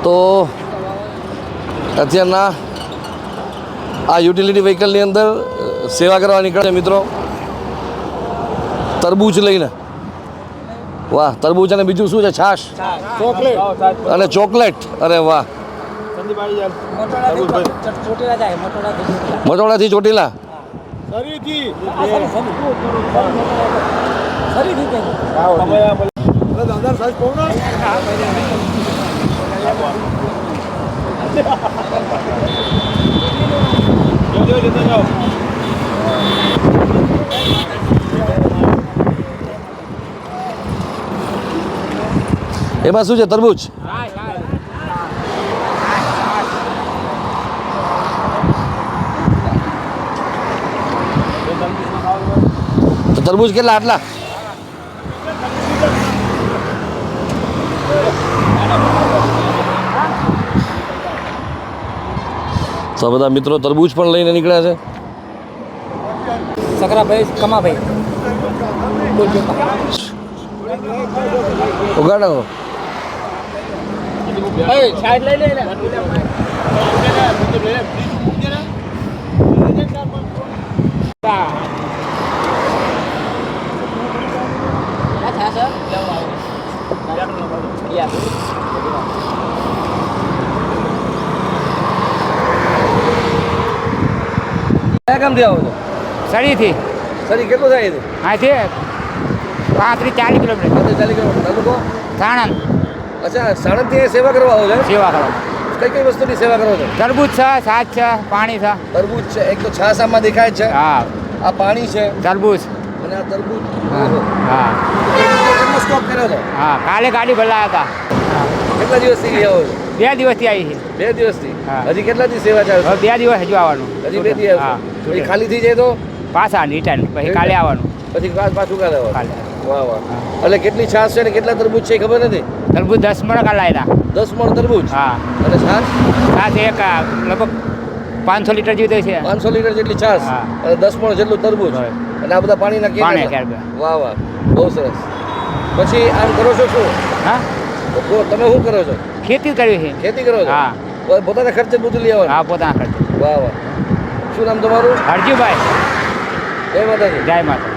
તો અત્યારના આ યુટિલિટી વ્હીકલની અંદર સેવા કરવા નીકળે છે મિત્રો, તરબૂચ લઈને. વાહ, તરબૂચ અને બીજું શું છે? છાશ અને ચોકલેટ. અરે વાહ, મોટોડાથી ચોટીલા. એમાં શું છે? તરબૂચ. તો તરબૂચ કેટલા? આટલા? તો બધા મિત્રો તરબૂચ પણ લઈને નીકળ્યા છે. सकराभाई कमाभाई ઉગાડો. साइड ले ले ક્યાં ગામથી આવો છો? सड़ी थी સરી કેટલું થાય છે? हाँ थे 35-40 किलोमीटर 40 કિલોમીટર. તાલુકો? साणंद અચ્છા, સાણંદથી સેવા કરવા આવો છો? सेवा करो કઈ કઈ વસ્તુની સેવા કરો છો? तरबूज था साग था पानी था તરબૂચ છે, એક તો છાશ આમાં દેખાય છે, हाँ આ પાણી છે तरबूज અને આ તરબૂચ. हाँ કેટલો સ્ટોક કર્યો હતો? हाँ काले गाड़ी भरलाया था કેટલા દિવસથી લઈ આવો છો? 2 દિવસથી આવી છે 2 દિવસથી. હા. હજી કેટલા દિવસ સેવા ચાલશે? હવે 2 દિવસ હજુ આવવાનું હજી 2 દિવસ. હા પછી ખાલી થઈ જાય તો પાછા રિટર્ન પછી કાલે આવવાનું પછી પાછું કાલે આવવાનું. કાલે વાહ વાહ. એટલે કેટલી છાશ છે ને કેટલા તરબૂચ છે એ ખબર નથી. तरबूज 10 मण का लाया था 10 મણ તરબૂચ हाँ અને છાશ साथ एक लगभग 500 लीटर જેવી થઈ છે 500 લીટર જેટલી છાશ હા. અને 10 મણ જેટલું તરબૂચ હોય. અને આ બધા પાણીના કેન. પાણી કેન. વાહ વાહ, બહુ સરસ. પછી આમ કરો છો શું? હા તમે શું કરો છો? ખેતી કરી છે ખેતી કરો છો? હા પોતાના ખર્ચે બધું લઈ આવવાનું? હા પોતાના ખર્ચે વાહ વાહ. શું નામ તમારું? હરજીભાઈ જય માતાજી. જય માતા